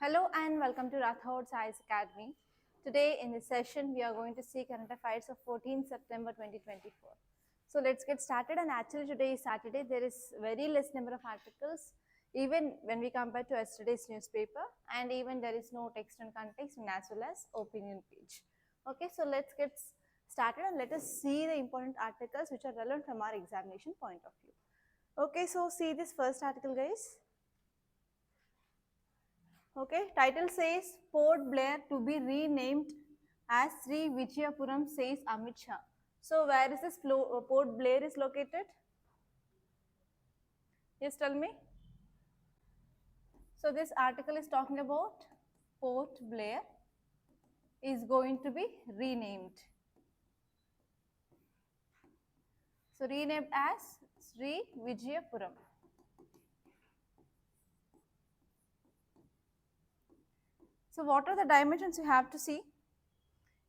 Hello and welcome to Rathods Science Academy. Today in this session we are going to see current affairs of 14 September 2024. So let's get started, and actually today is Saturday. There is very less number of articles even when we compare to yesterday's newspaper, and even there is no text and context and as well as opinion page. Okay, so let's get started and let us see the important articles which are relevant from our examination point of view. Okay, so see this first article, guys. Okay, title says Port Blair to be renamed as Sri Vijayapuram, says Amit Shah. So where is this Port Blair is located? Yes, tell me. So this article is talking about Port Blair is going to be renamed. So renamed as Sri Vijayapuram. So what are the dimensions you have to see?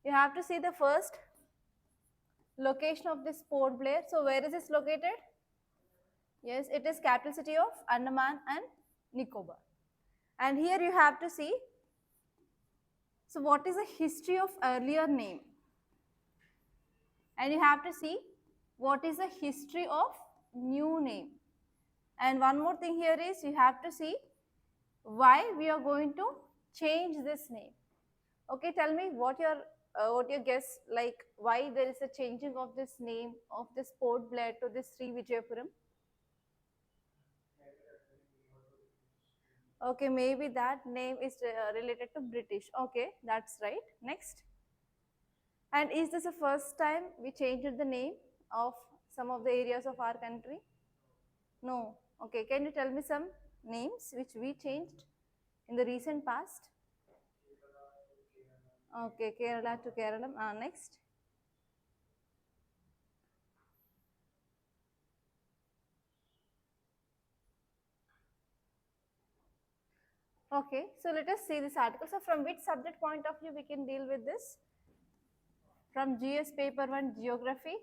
You have to see the first location of this Port Blair. So where is this located? Yes, it is capital city of Andaman and Nicobar. And here you have to see, so what is the history of earlier name? And you have to see what is the history of new name. And one more thing here is you have to see why we are going to change this name. Okay, tell me what your guess, like why there is a changing of this name of this Port Blair to this Sri Vijayapuram. Okay, maybe that name is related to British. Okay, that's right. Next. And is this the first time we changed the name of some of the areas of our country? No. Okay, can you tell me some names which we changed in the recent past? Okay, Kerala to Kerala. Next. Okay, so let us see this article. So from which subject point of view we can deal with this? From GS paper 1 geography,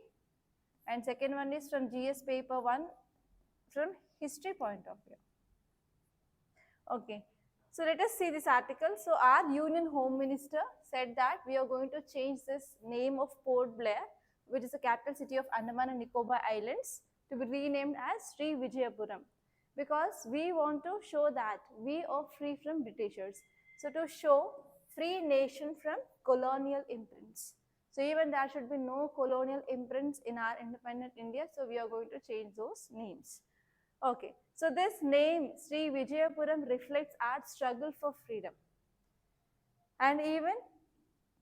and second one is from GS paper 1 from history point of view. Okay, so let us see this article. So our Union Home Minister said that we are going to change this name of Port Blair, which is the capital city of Andaman and Nicobar Islands, to be renamed as Sri Vijayapuram, because we want to show that we are free from Britishers. So to show free nation from colonial imprints. So even there should be no colonial imprints in our independent India. So we are going to change those names. Okay, so this name Sri Vijayapuram reflects our struggle for freedom. And even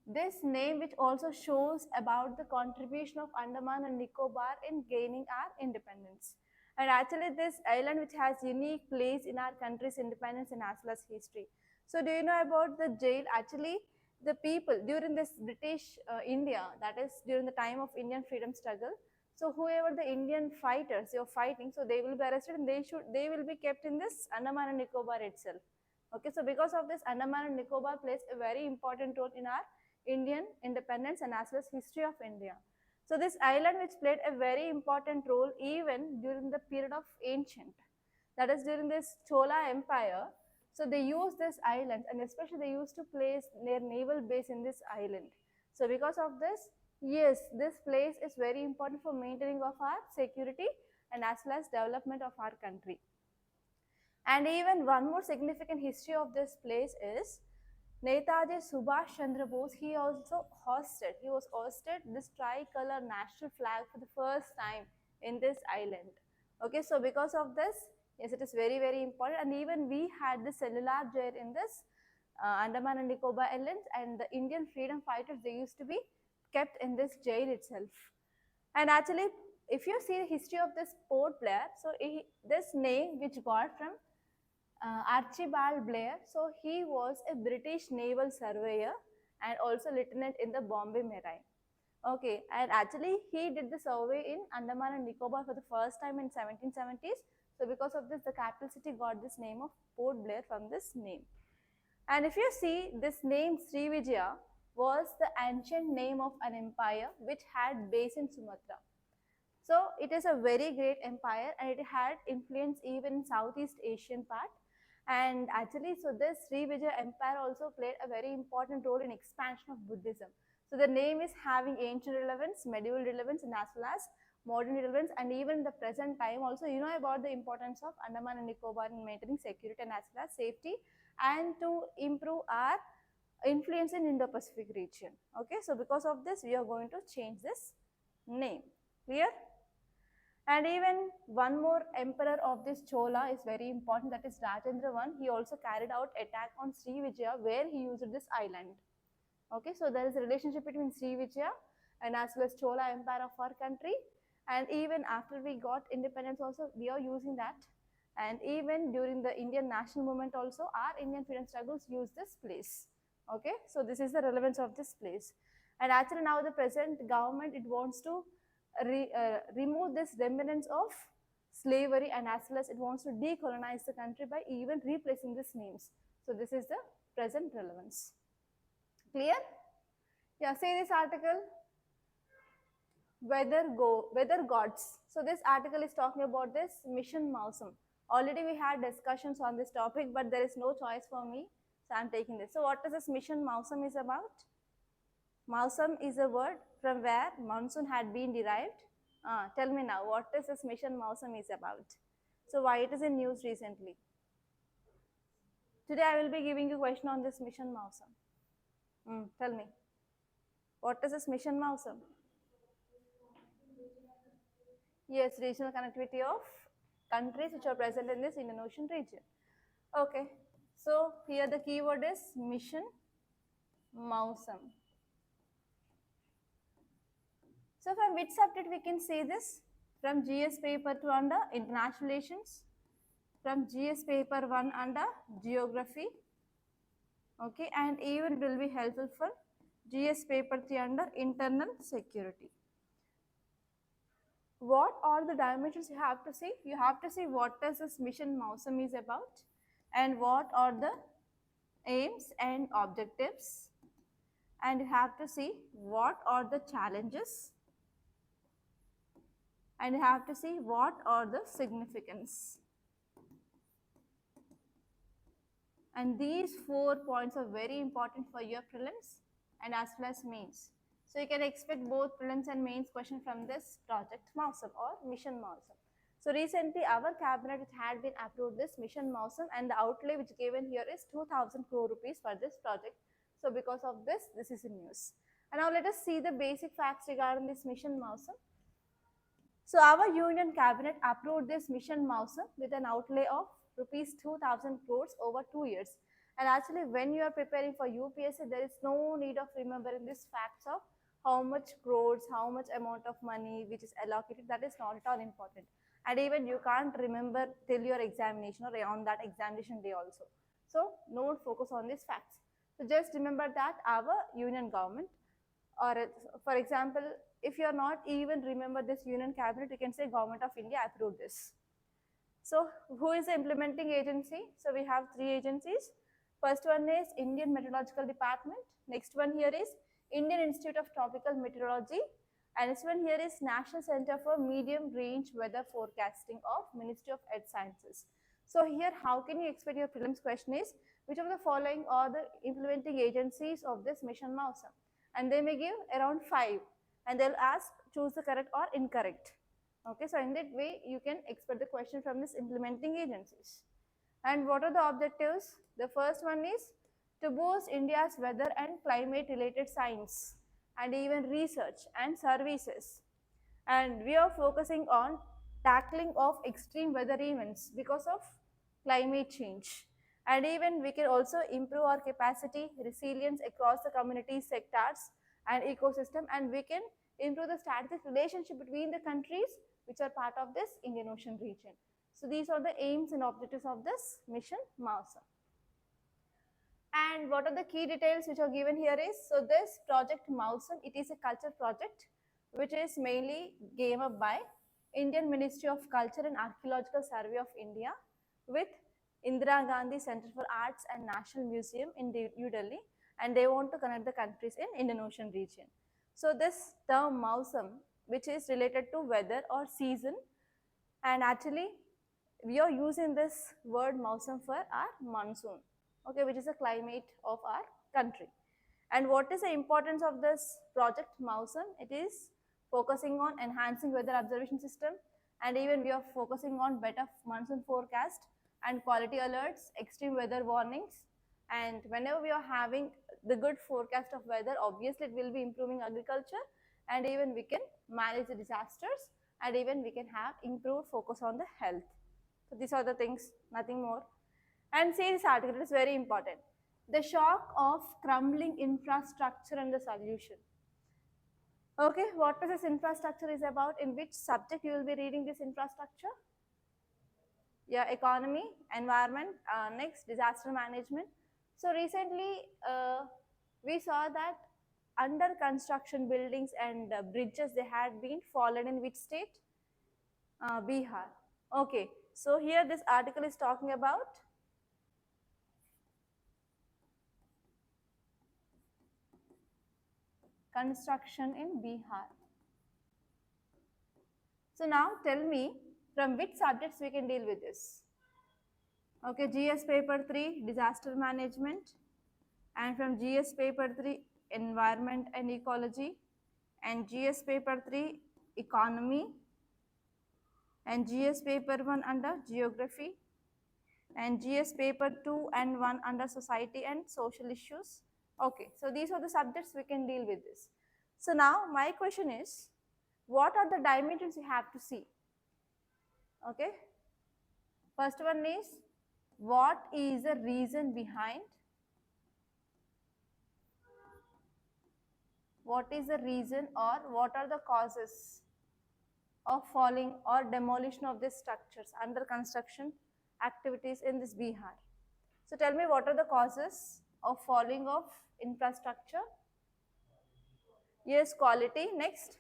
this name which also shows about the contribution of Andaman and Nicobar in gaining our independence. And actually this island which has unique place in our country's independence and as well as history. So do you know about the jail? Actually the people during this British India, that is during the time of Indian freedom struggle, so whoever the Indian fighters you're fighting, so they will be arrested and they will be kept in this Andaman and Nicobar itself. Okay, so because of this, Andaman and Nicobar plays a very important role in our Indian independence and as well as history of India. So this island which played a very important role even during the period of ancient, that is during this Chola Empire. So they used this island, and especially they used to place their naval base in this island. So because of this, yes, this place is very important for maintaining of our security and as well as development of our country. And even one more significant history of this place is Netaji Subhash Chandra Bose, he was hosted this tricolor national flag for the first time in this island. Okay, so because of this, yes, it is very, very important. And even we had the cellular jail in this Andaman and Nicobar Islands, and the Indian freedom fighters, they used to be kept in this jail itself. And actually, if you see the history of this Port Blair, so this name which got from Archibald Blair, so he was a British naval surveyor and also lieutenant in the Bombay Marine. Okay, and actually he did the survey in Andaman and Nicobar for the first time in 1770s. So because of this, the capital city got this name of Port Blair from this name. And if you see, this name Srivijaya was the ancient name of an empire which had base in Sumatra. So it is a very great empire and it had influence even in Southeast Asian part. And actually, so this Srivijaya Empire also played a very important role in expansion of Buddhism. So the name is having ancient relevance, medieval relevance, and as well as modern relevance, and even the present time also. You know about the importance of Andaman and Nicobar in maintaining security and as well as safety, and to improve our influence in Indo-Pacific region. Okay, so because of this, we are going to change this name. Clear? And even one more emperor of this Chola is very important, that is Rajendra I. He also carried out attack on Srivijaya where he used this island. Okay, so there is a relationship between Srivijaya and as well as Chola Empire of our country. And even after we got independence also, we are using that. And even during the Indian national movement also, our Indian freedom struggles use this place. Okay, so this is the relevance of this place. And actually now the present government, it wants to remove this remnants of slavery, and as well as it wants to decolonize the country by even replacing these names. So this is the present relevance. Clear? Yeah, see this article, weather gods. So this article is talking about this mission Mausam. Already we had discussions on this topic, but there is no choice for me, so I'm taking this. So what is this mission Mausam is about? Mausam is a word from where monsoon had been derived. Tell me now, what is this mission Mausam is about? So why it is in news recently? Today I will be giving you a question on this mission Mausam. Tell me, what is this mission Mausam? Yes, regional connectivity of countries which are present in this Indian Ocean region. Okay, so here the keyword is mission Mausam. So from which subject we can say this? From GS paper 2 under international relations, from GS paper 1 under geography, okay, and even it will be helpful for GS paper 3 under internal security. What are the dimensions you have to see? You have to see what does this mission Mausam is about, and what are the aims and objectives, and you have to see what are the challenges, and you have to see what are the significance. And these 4 points are very important for your prelims and as well as mains. So you can expect both prelims and mains question from this project Mausam or mission Mausam. So recently our cabinet had been approved this mission Mausam, and the outlay which given here is 2000 crore rupees for this project. So because of this is in news. And now let us see the basic facts regarding this mission Mausam. So our union cabinet approved this mission Mausam with an outlay of rupees 2000 crores over 2 years. And actually when you are preparing for UPSC, there is no need of remembering these facts of how much crores, how much amount of money which is allocated. That is not at all important. And even you can't remember till your examination or on that examination day also. So don't focus on these facts. So just remember that our union government, or for example, if you are not even remember this union cabinet, you can say government of India approved this. So who is the implementing agency? So we have 3 agencies. First one is Indian Meteorological Department. Next one here is Indian Institute of Tropical Meteorology. And this one here is National Center for Medium Range Weather Forecasting of Ministry of Earth Sciences. So here how can you expect your prelims question is, which of the following are the implementing agencies of this mission Mausam? And they may give around 5, and they'll ask choose the correct or incorrect. Okay, so in that way you can expect the question from this implementing agencies. And what are the objectives? The first one is to boost India's weather and climate related science and even research and services. And we are focusing on tackling of extreme weather events because of climate change. And even we can also improve our capacity, resilience across the community sectors and ecosystem, and we can improve the strategic relationship between the countries which are part of this Indian Ocean region. So these are the aims and objectives of this mission Mausam. And what are the key details which are given here is, so this project Mausam, it is a culture project which is mainly given up by Indian Ministry of Culture and Archaeological Survey of India with Indira Gandhi Center for Arts and National Museum in New Delhi, and they want to connect the countries in Indian Ocean region. So this term Mausam, which is related to weather or season, and actually we are using this word mausam for our monsoon, okay, which is the climate of our country. And what is the importance of this project mausam? It is focusing on enhancing weather observation system, and even we are focusing on better monsoon forecast and quality alerts, extreme weather warnings. And whenever we are having the good forecast of weather, obviously it will be improving agriculture, and even we can manage the disasters, and even we can have improved focus on the health. So these are the things, nothing more. And see this article, it is very important. The shock of crumbling infrastructure and the solution. Okay, what is this infrastructure is about? In which subject you will be reading this infrastructure? Yeah, economy, environment, next disaster management. So recently we saw that under construction buildings and bridges, they had been fallen in which state? Bihar. Okay, so here this article is talking about construction in Bihar. So now tell me from which subjects we can deal with this. Okay, GS paper 3 disaster management, and from GS paper 3 environment and ecology, and GS paper 3 economy, and GS paper 1 under geography, and GS paper 2 and 1 under society and social issues. Okay, so these are the subjects we can deal with this. So now my question is, what are the dimensions you have to see? Okay, first one is, what is the reason behind? What is the reason or what are the causes of falling or demolition of these structures under construction activities in this Bihar? So tell me, what are the causes of falling of infrastructure? Yes, quality. Next.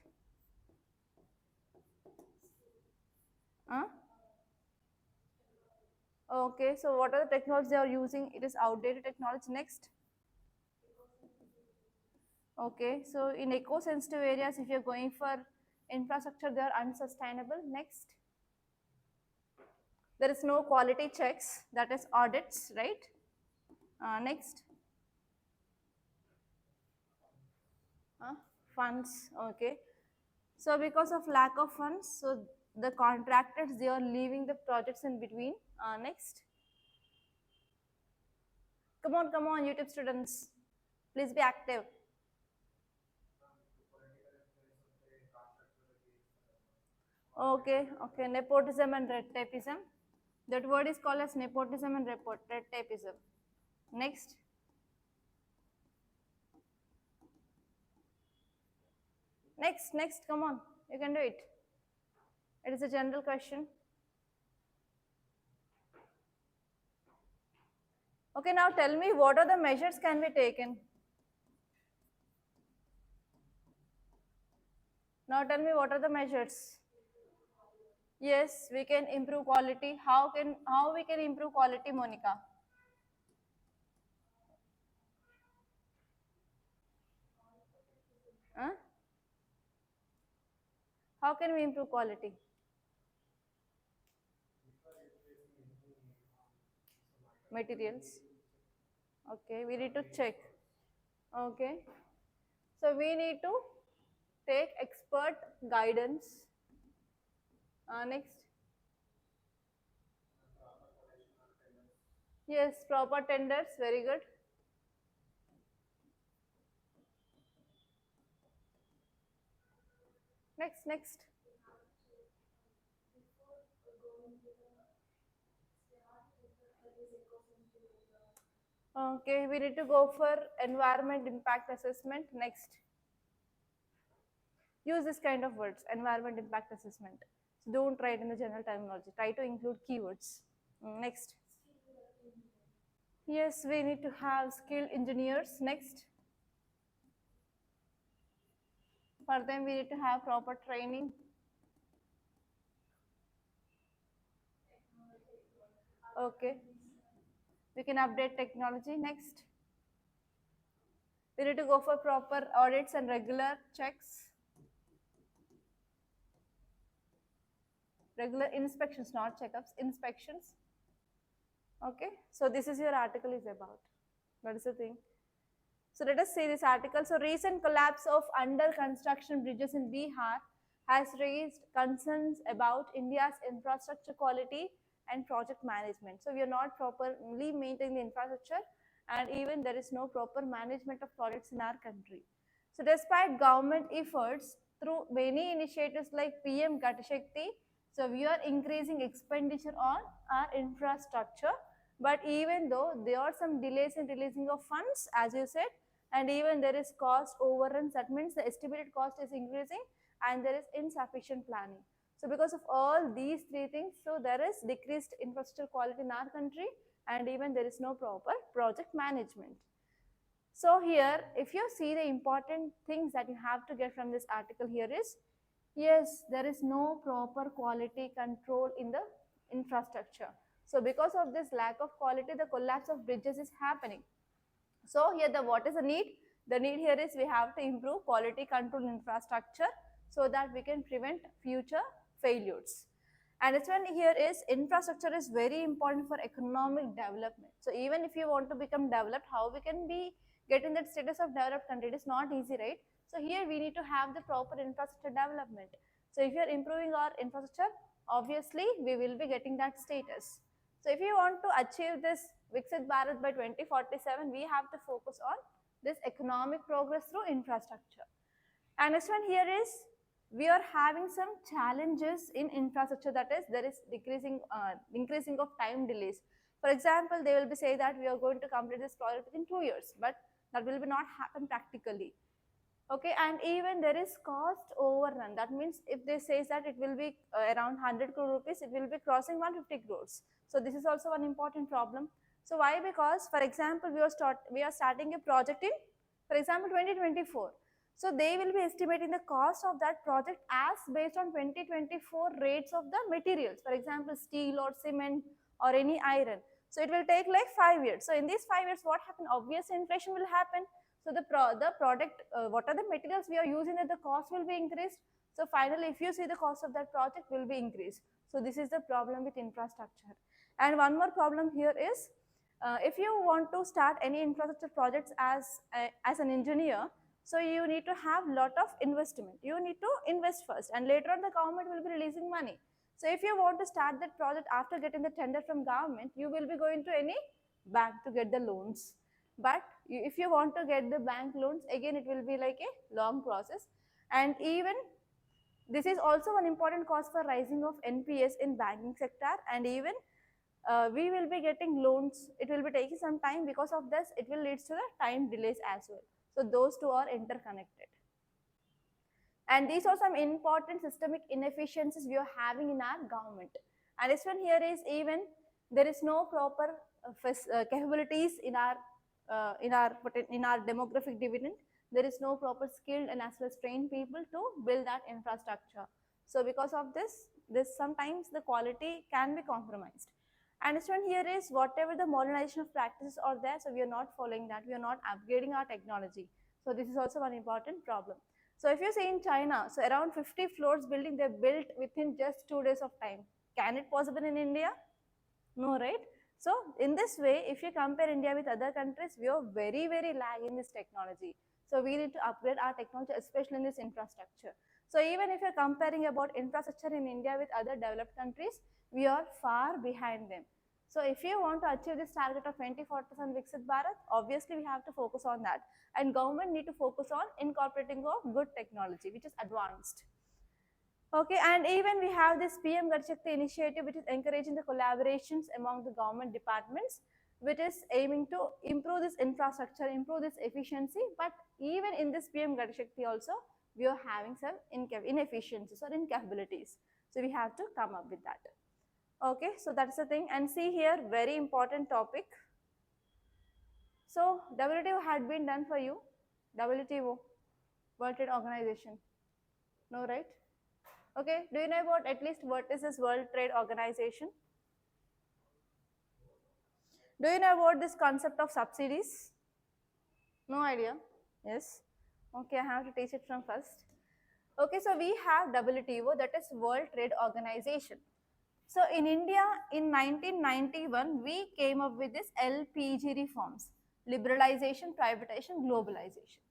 Okay, so what are the technologies they are using? It is outdated technology. Next. Okay, so in eco-sensitive areas, if you're going for infrastructure, they are unsustainable. Next. There is no quality checks, that is audits, right? Next. Funds, okay. So because of lack of funds, so the contractors, they are leaving the projects in between. Next. Come on, YouTube students, please be active. Okay, okay, nepotism and red tapeism. That word is called as nepotism and red tapeism. Next. Next, come on, you can do it. It is a general question. Okay, now tell me, what are the measures can be taken? Now tell me, what are the measures? Yes, we can improve quality. How we can improve quality, Monica? Huh? How can we improve quality? Materials. Okay, we need to check. Okay, so we need to take expert guidance. Next. Yes, proper tenders, very good. Next. Okay, we need to go for environment impact assessment. Next. Use this kind of words, environment impact assessment. So don't write in the general terminology. Try to include keywords. Next. Yes, we need to have skilled engineers. Next. For them, we need to have proper training. Okay. We can update technology. Next. We need to go for proper audits and regular checks. Regular inspections, not checkups, inspections. Okay, so this is your article is about. That is the thing. So let us see this article. So recent collapse of under construction bridges in Bihar has raised concerns about India's infrastructure quality and project management. So we are not properly maintaining the infrastructure, and even there is no proper management of projects in our country. So despite government efforts through many initiatives like PM Gati Shakti, so we are increasing expenditure on our infrastructure. But even though there are some delays in releasing of funds, as you said, and even there is cost overruns, that means the estimated cost is increasing and there is insufficient planning. So because of all these three things, so there is decreased infrastructure quality in our country, and even there is no proper project management. So here, if you see the important things that you have to get from this article here is, yes, there is no proper quality control in the infrastructure. So because of this lack of quality, the collapse of bridges is happening. So here what is the need? The need here is we have to improve quality control infrastructure so that we can prevent future failures. And this one here is infrastructure is very important for economic development. So even if you want to become developed, how we can be getting that status of developed country? It is not easy, right? So here we need to have the proper infrastructure development. So if you are improving our infrastructure, obviously we will be getting that status. So if you want to achieve this Viksit Bharat by 2047, we have to focus on this economic progress through infrastructure. And next one here is, we are having some challenges in infrastructure, that is there is increasing of time delays. For example, they will be saying that we are going to complete this project within 2 years, but that will be not happen practically. Okay, and even there is cost overrun. That means if they say that it will be around 100 crore rupees, it will be crossing 150 crores. So this is also an important problem. So why? Because for example, we are starting a project in, for example, 2024. So they will be estimating the cost of that project as based on 2024 rates of the materials. For example, steel or cement or any iron. So it will take like 5 years. So in these 5 years, what happened? Obviously, inflation will happen. So the product, what are the materials we are using, that the cost will be increased. So finally, if you see, the cost of that project will be increased. So this is the problem with infrastructure. And one more problem here is, if you want to start any infrastructure projects as an engineer, so you need to have lot of investment. You need to invest first, and later on the government will be releasing money. So if you want to start that project after getting the tender from government, you will be going to any bank to get the loans. But if you want to get the bank loans, again it will be like a long process. And even this is also an important cause for rising of NPS in banking sector, and even we will be getting loans. It will be taking some time. Because of this, it will lead to the time delays as well. So those two are interconnected. And these are some important systemic inefficiencies we are having in our government. And this one here is, even there is no proper capabilities in our demographic dividend. There is no proper skilled and as well as trained people to build that infrastructure. So because of this sometimes the quality can be compromised. And this one here is, whatever the modernization of practices are there, so we are not following that, we are not upgrading our technology. So this is also one important problem. So if you see in China, so around 50 floors building they built within just 2 days of time. Can it possible in India? No, right? So in this way, if you compare India with other countries, we are very, very lag in this technology. So we need to upgrade our technology, especially in this infrastructure. So even if you're comparing about infrastructure in India with other developed countries, we are far behind them. So if you want to achieve this target of 2047 Viksit Bharat, obviously we have to focus on that. And government need to focus on incorporating of good technology, which is advanced. Okay, and even we have this PM Gati Shakti initiative, which is encouraging the collaborations among the government departments, which is aiming to improve this infrastructure, improve this efficiency. But even in this PM Gati Shakti also, we are having some inefficiencies or incapabilities. So we have to come up with that. Okay, so that's the thing. And see here, very important topic. So WTO had been done for you. WTO, World Trade Organization. No, right? Okay, do you know about at least what is this World Trade Organization? Do you know about this concept of subsidies? No idea? Yes. Okay, I have to teach it from first. Okay, so we have WTO, that is World Trade Organization. So in India, in 1991, we came up with this LPG reforms: liberalization, privatization, globalization.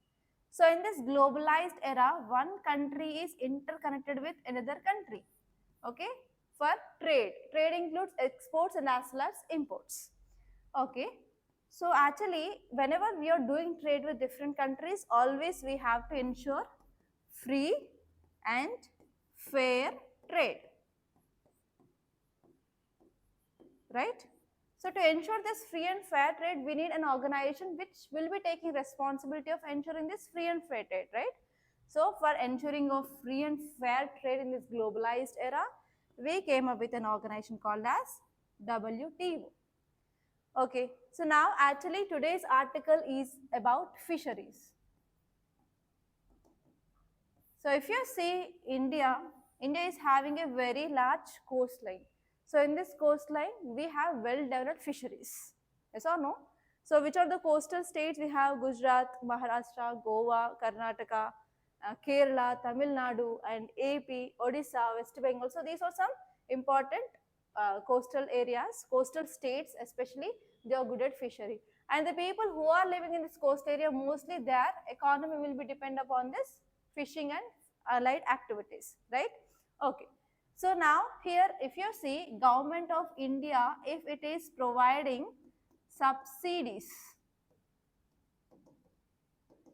So in this globalized era, one country is interconnected with another country, okay, for trade. Trade includes exports and as well as imports, okay. So actually, whenever we are doing trade with different countries, always we have to ensure free and fair trade, right? So to ensure this free and fair trade, we need an organization which will be taking responsibility of ensuring this free and fair trade, right? So for ensuring of free and fair trade in this globalized era, we came up with an organization called as WTO. Okay, so now actually today's article is about fisheries. So if you see India, India is having a very large coastline. So in this coastline, we have well-developed fisheries. Yes or no? So which are the coastal states? We have Gujarat, Maharashtra, Goa, Karnataka, Kerala, Tamil Nadu, and AP, Odisha, West Bengal. So these are some important coastal areas, coastal states especially. They are good at fishery. And the people who are living in this coast area, mostly their economy will be dependent upon this fishing and allied activities, right? Okay. So now here, if you see, government of India, if it is providing subsidies,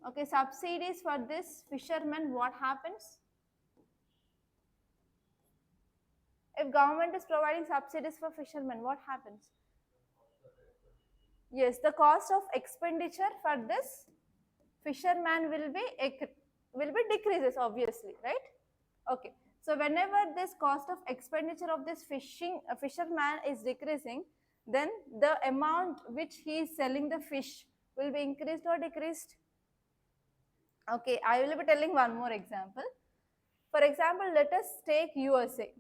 okay, subsidies for this fishermen, what happens? If government is providing subsidies for fishermen, what happens? Yes, the cost of expenditure for this fisherman will be decreases, obviously, right? Okay. So whenever this cost of expenditure of this fisherman is decreasing, then the amount which he is selling the fish will be increased or decreased. Okay, I will be telling one more example. For example, let us take USA.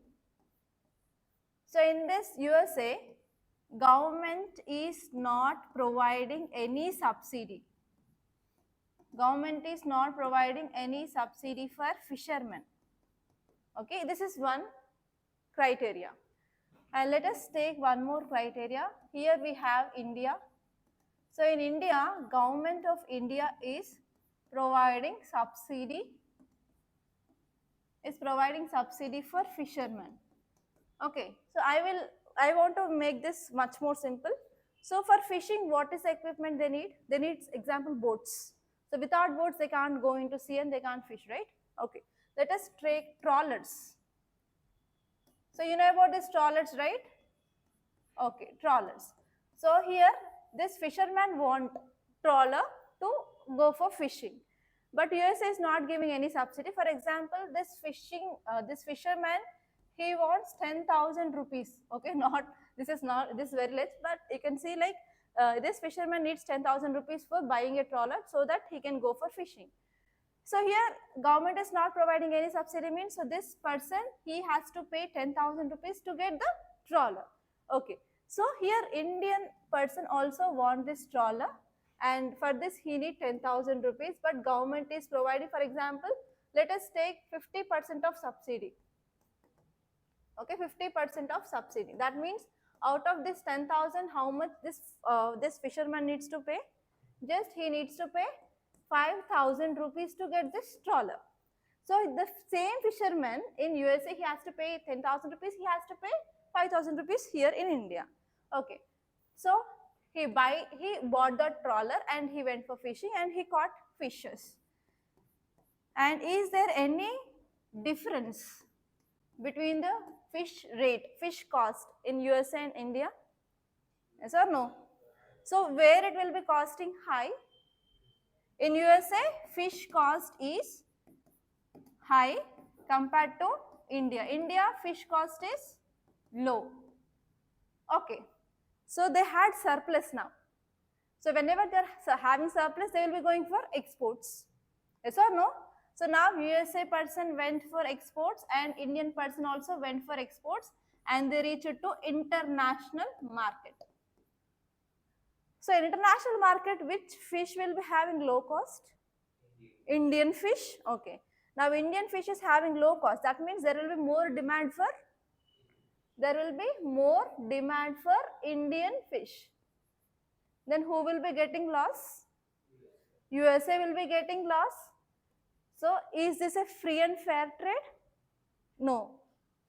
So in this USA, government is not providing any subsidy. Government is not providing any subsidy for fishermen. Okay, this is one criteria. And let us take one more criteria. Here we have India. So in India, government of India is providing subsidy for fishermen. Okay, so I want to make this much more simple. So for fishing, what is the equipment they need? They need, example, boats. So without boats, they can't go into sea and they can't fish, right? Okay, let us take trawlers. So you know about these trawlers, right? Okay, trawlers. So here, this fisherman want trawler to go for fishing, but USA is not giving any subsidy. For example, this fisherman, he wants 10,000 rupees. Okay, this is very less, but you can see like this fisherman needs 10,000 rupees for buying a trawler so that he can go for fishing. So here government is not providing any subsidy, means so this person, he has to pay 10,000 rupees to get the trawler. Okay, so here Indian person also want this trawler, and for this he need 10,000 rupees, but government is providing, for example, let us take 50% of subsidy. Okay, 50% of subsidy. That means out of this 10,000, how much this fisherman needs to pay? Just he needs to pay 5,000 rupees to get this trawler. So the same fisherman in USA, he has to pay 10,000 rupees, he has to pay 5,000 rupees here in India. Okay, so he bought the trawler and he went for fishing and he caught fishes. And is there any difference between the fish cost in USA and India? Yes or no? So where it will be costing high? In USA, fish cost is high compared to India. India, fish cost is low. Okay, so they had surplus now. So whenever they are having surplus, they will be going for exports. Yes or no? So now USA person went for exports and Indian person also went for exports, and they reached to international market. So in international market, which fish will be having low cost? Indian fish. Okay. Now Indian fish is having low cost. That means there will be more demand for Indian fish. Then who will be getting loss? USA will be getting loss. So is this a free and fair trade? No.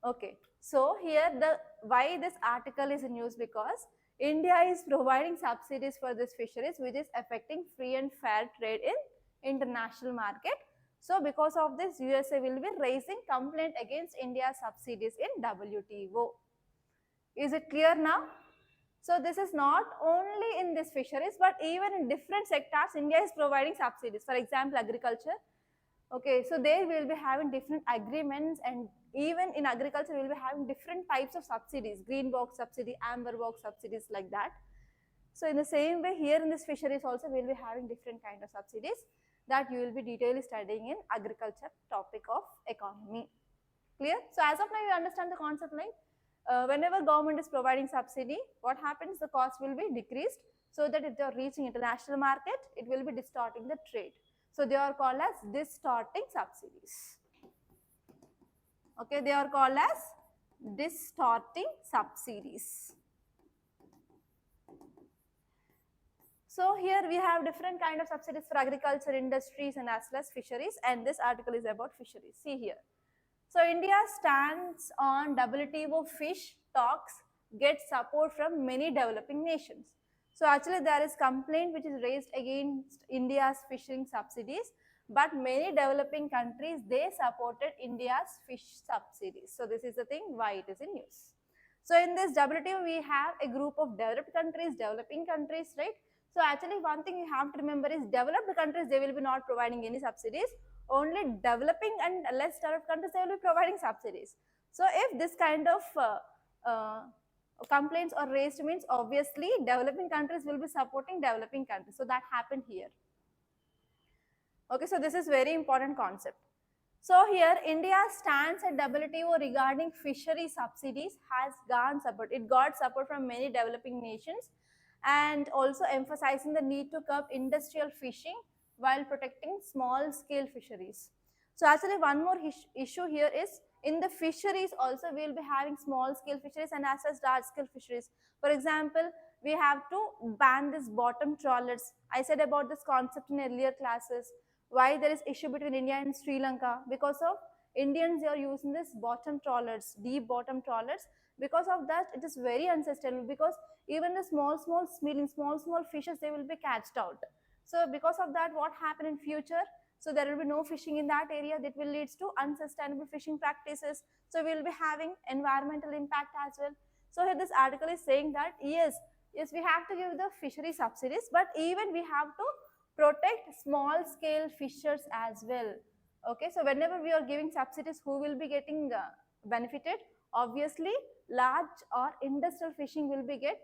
Okay. So here the why this article is in news, because India is providing subsidies for this fisheries, which is affecting free and fair trade in international market. So because of this, USA will be raising complaint against India's subsidies in WTO. Is it clear now? So this is not only in this fisheries, but even in different sectors, India is providing subsidies. For example, agriculture. Okay, so there we will be having different agreements, and even in agriculture we will be having different types of subsidies, green box subsidy, amber box subsidies, like that. So in the same way, here in this fisheries also we will be having different kind of subsidies that you will be detailedly studying in agriculture topic of economy. Clear? So as of now you understand the concept, like whenever government is providing subsidy, what happens? The cost will be decreased, so that if they are reaching international market, it will be distorting the trade. So they are called as distorting subsidies. Okay, they are called as distorting subsidies. So here we have different kind of subsidies for agriculture, industries, and as well as fisheries, and this article is about fisheries. See here. So India stands on WTO fish talks, gets support from many developing nations. So actually there is complaint which is raised against India's fishing subsidies, but many developing countries, they supported India's fish subsidies. So this is the thing why it is in news. So in this WTO we have a group of developed countries, developing countries, right? So actually one thing you have to remember is developed countries, they will be not providing any subsidies. Only developing and less developed countries, they will be providing subsidies. So if this kind of complaints are raised, means obviously developing countries will be supporting developing countries. So that happened here. Okay, so this is very important concept. So here India stands at WTO regarding fishery subsidies has garnered support. It got support from many developing nations, and also emphasizing the need to curb industrial fishing while protecting small scale fisheries. So actually one more issue here is, in the fisheries also we will be having small scale fisheries and as well as large scale fisheries. For example, we have to ban this bottom trawlers. I said about this concept in earlier classes. Why there is issue between India and Sri Lanka? Because of Indians, they are using this bottom trawlers, deep bottom trawlers. Because of that, it is very unsustainable, because even the small fishes, they will be catched out. So because of that, what happen in future? So there will be no fishing in that area. That will lead to unsustainable fishing practices. So we will be having environmental impact as well. So here this article is saying that yes, we have to give the fishery subsidies, but even we have to protect small scale fishers as well. Okay, so whenever we are giving subsidies, who will be getting benefited? Obviously large or industrial fishing will be get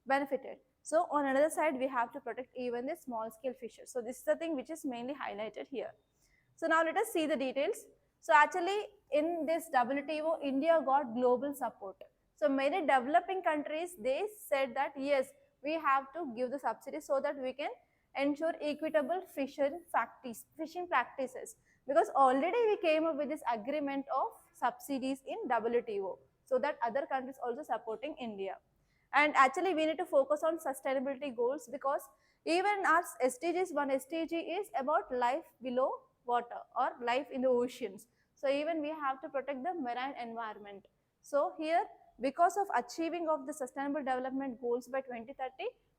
benefited. So on another side, we have to protect even the small scale fishers. So this is the thing which is mainly highlighted here. So now let us see the details. So actually in this WTO, India got global support. So many developing countries, they said that yes, we have to give the subsidies so that we can ensure equitable fishing practices, because already we came up with this agreement of subsidies in WTO, so that other countries also supporting India. And actually we need to focus on sustainability goals, because even our SDGs, one SDG is about life below water or life in the oceans. So even we have to protect the marine environment. So here, because of achieving of the sustainable development goals by 2030,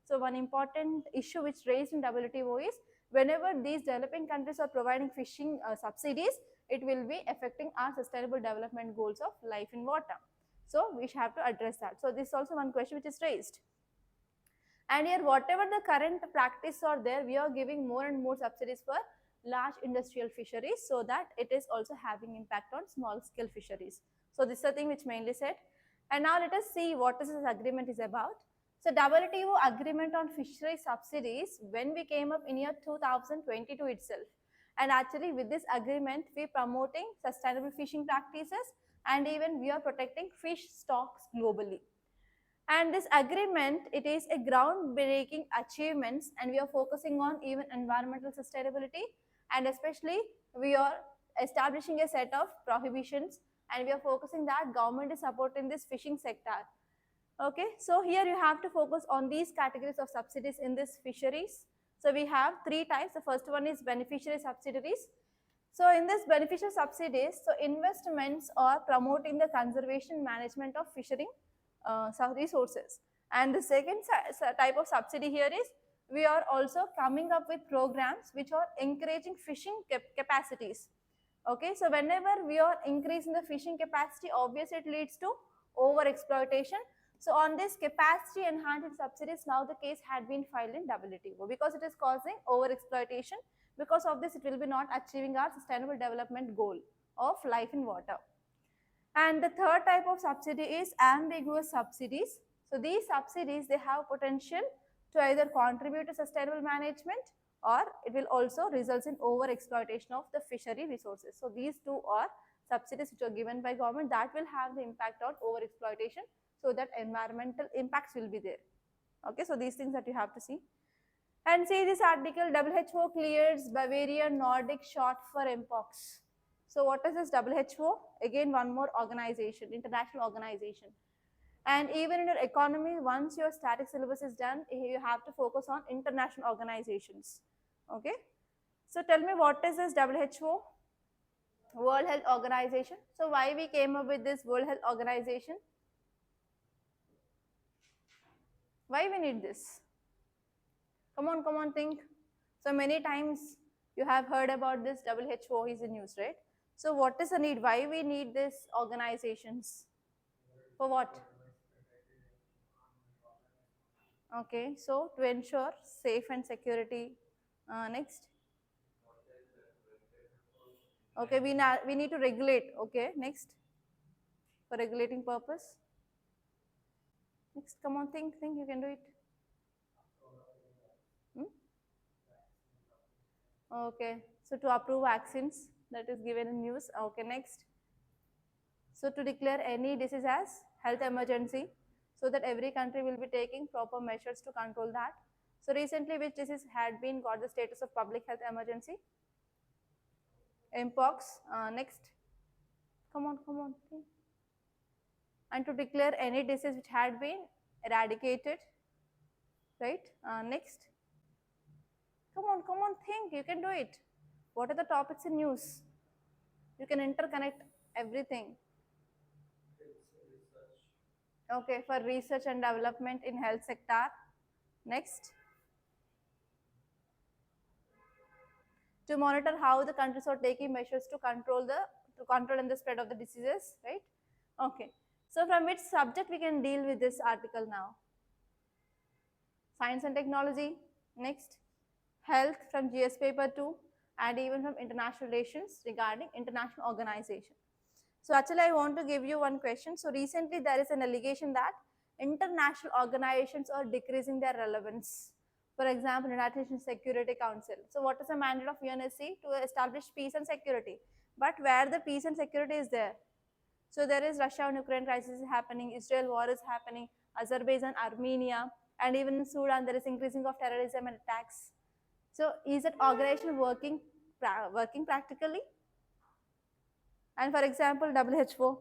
so one important issue which raised in WTO is, whenever these developing countries are providing fishing subsidies, it will be affecting our sustainable development goals of life in water. So we have to address that. So this is also one question which is raised. And here whatever the current practice are there, we are giving more and more subsidies for large industrial fisheries, so that it is also having impact on small scale fisheries. So this is the thing which mainly said. And now let us see what this agreement is about. So WTO agreement on fishery subsidies, when we came up in year 2022 itself. And actually with this agreement, we are promoting sustainable fishing practices, and even we are protecting fish stocks globally. And this agreement, it is a groundbreaking achievements, and we are focusing on even environmental sustainability, and especially we are establishing a set of prohibitions, and we are focusing that government is supporting this fishing sector. Okay, so here you have to focus on these categories of subsidies in this fisheries. So we have three types. The first one is beneficiary subsidiaries. So in this beneficial subsidies, so investments are promoting the conservation management of fishery resources. And the second type of subsidy here is we are also coming up with programs which are encouraging fishing capacities. Okay, so whenever we are increasing the fishing capacity, obviously it leads to over exploitation. So on this capacity enhancing subsidies, now the case had been filed in WTO because it is causing over exploitation. Because of this, it will be not achieving our sustainable development goal of life in water. And the third type of subsidy is ambiguous subsidies. So these subsidies, they have potential to either contribute to sustainable management or it will also result in over exploitation of the fishery resources. So these two are subsidies which are given by government that will have the impact on over exploitation, so that environmental impacts will be there. Okay, so these things that you have to see. And see this article, WHO clears Bavarian Nordic short for mpox. So what is this WHO? Again, one more organization, international organization. And even in your economy, once your static syllabus is done, you have to focus on international organizations. Okay. So tell me, what is this WHO? World Health Organization. So why we came up with this World Health Organization? Why we need this? Come on, think. So many times you have heard about this WHO is in news, right? So what is the need? Why we need these organizations? For what? Okay, so to ensure safe and security. Next. Okay, we need to regulate. Okay, next. For regulating purpose. Next, come on, think, you can do it. Hmm? Okay, so to approve vaccines, that is given in news. Okay, next. So to declare any disease as health emergency, so that every country will be taking proper measures to control that. So recently, which disease had been got the status of public health emergency? Mpox. Next. Come on. And to declare any disease which had been eradicated, right? Next. Come on, think. You can do it. What are the topics in news? You can interconnect everything. Okay, for research and development in health sector. Next. To monitor how the countries are taking measures to control and the spread of the diseases, right? Okay. So from which subject we can deal with this article now? Science and technology. Next. Health from GS paper 2 and even from international relations regarding international organization. So actually I want to give you one question. So recently there is an allegation that international organizations are decreasing their relevance. For example, United Nations Security Council. So what is the mandate of UNSC? To establish peace and security. But where the peace and security is there? So there is Russia and Ukraine crisis happening, Israel war is happening, Azerbaijan, Armenia, and even in Sudan there is increasing of terrorism and attacks. So is that organization working practically? And for example, WHO.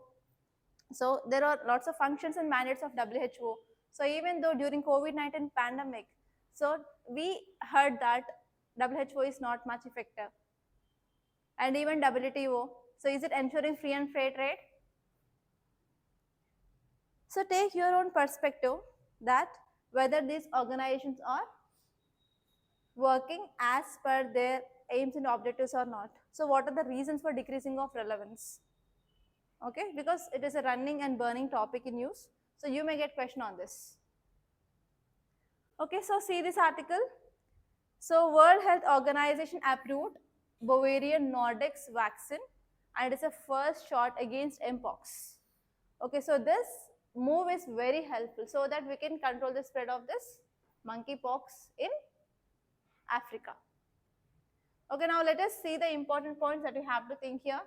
So there are lots of functions and mandates of WHO. So even though during COVID-19 pandemic, so we heard that WHO is not much effective. And even WTO. So is it ensuring free and fair trade? So take your own perspective that whether these organizations are working as per their aims and objectives or not. So what are the reasons for decreasing of relevance? Okay, because it is a running and burning topic in news. So you may get question on this. Okay, so see this article. So World Health Organization approved Bavarian Nordic's vaccine and it's a first shot against mpox. Okay, so this move is very helpful so that we can control the spread of this monkeypox in Africa. Okay, now let us see the important points that we have to think here.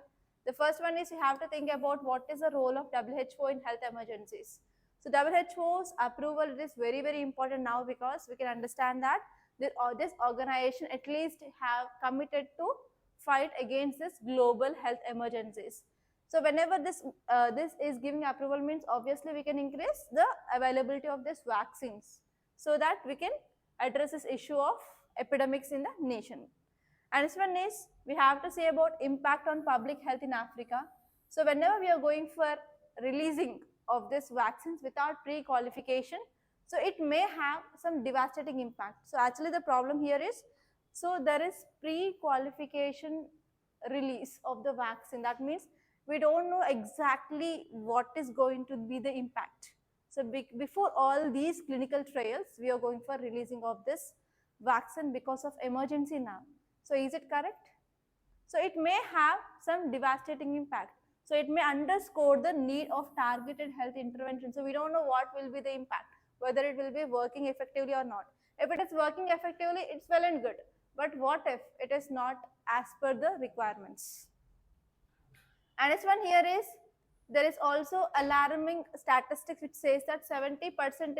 The first one is you have to think about what is the role of WHO in health emergencies. So WHO's approval is very, very important now because we can understand that this organization at least have committed to fight against this global health emergencies. So whenever this is giving approval means obviously we can increase the availability of these vaccines so that we can address this issue of epidemics in the nation. And this one is we have to say about impact on public health in Africa. So whenever we are going for releasing of these vaccines without pre-qualification, so it may have some devastating impact. So actually the problem here is, so there is pre-qualification release of the vaccine. That means we don't know exactly what is going to be the impact. So before all these clinical trials, we are going for releasing of this vaccine because of emergency now. So is it correct? So it may have some devastating impact. So it may underscore the need of targeted health intervention. So we don't know what will be the impact, whether it will be working effectively or not. If it is working effectively, it's well and good. But what if it is not as per the requirements? And this one here is, there is also alarming statistics which says that 70%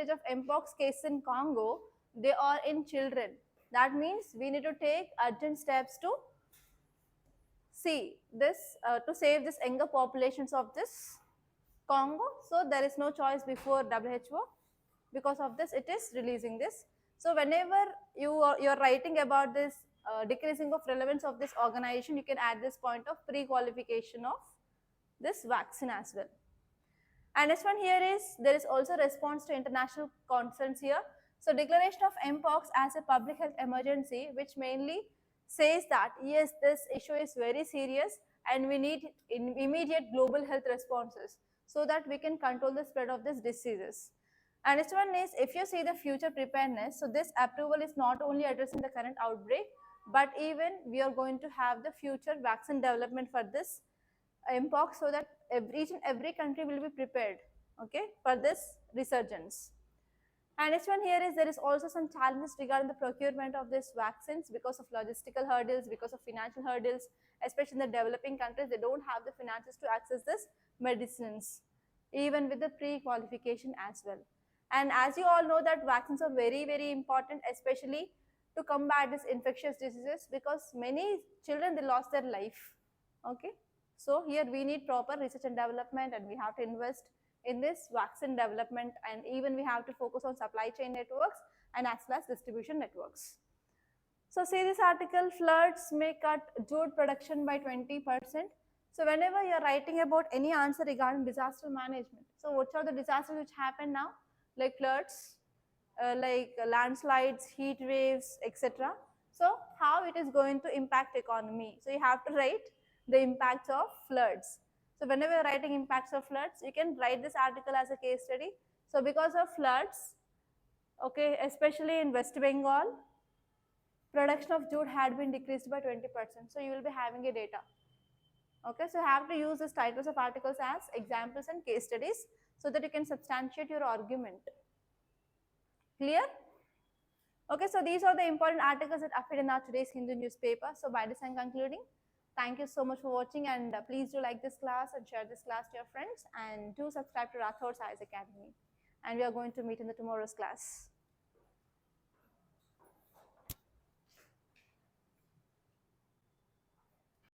of mpox cases in Congo, they are in children. That means we need to take urgent steps to see this, to save this younger populations of this Congo. So there is no choice before WHO. Because of this, it is releasing this. So whenever you're writing about this decreasing of relevance of this organization, you can add this point of pre-qualification of this vaccine as well. And next one here is, there is also response to international concerns here. So declaration of mpox as a public health emergency, which mainly says that yes, this issue is very serious and we need immediate global health responses so that we can control the spread of these diseases. And next one is, if you see the future preparedness, so this approval is not only addressing the current outbreak, but even we are going to have the future vaccine development for this mpox, so that each and every country will be prepared, okay, for this resurgence. And next one here is, there is also some challenges regarding the procurement of these vaccines because of logistical hurdles, because of financial hurdles, especially in the developing countries. They don't have the finances to access this medicines, even with the pre-qualification as well. And as you all know that vaccines are very, very important, especially to combat these infectious diseases, because many children, they lost their life, okay. So here we need proper research and development, and we have to invest in this vaccine development, and even we have to focus on supply chain networks and as well as distribution networks. So see this article, floods may cut jute production by 20%. So whenever you are writing about any answer regarding disaster management, so what are the disasters which happen now, like floods, like landslides, heat waves, etc. So how it is going to impact economy? So you have to write the impacts of floods. So whenever you're writing impacts of floods, you can write this article as a case study. So because of floods, okay, especially in West Bengal, production of jute had been decreased by 20%. So you will be having a data. Okay, so you have to use these titles of articles as examples and case studies so that you can substantiate your argument. Clear? Okay, so these are the important articles that appeared in our today's Hindu newspaper. So by this I'm concluding. Thank you so much for watching, and please do like this class and share this class to your friends, and do subscribe to Rathods IAS Academy. And we are going to meet in the tomorrow's class.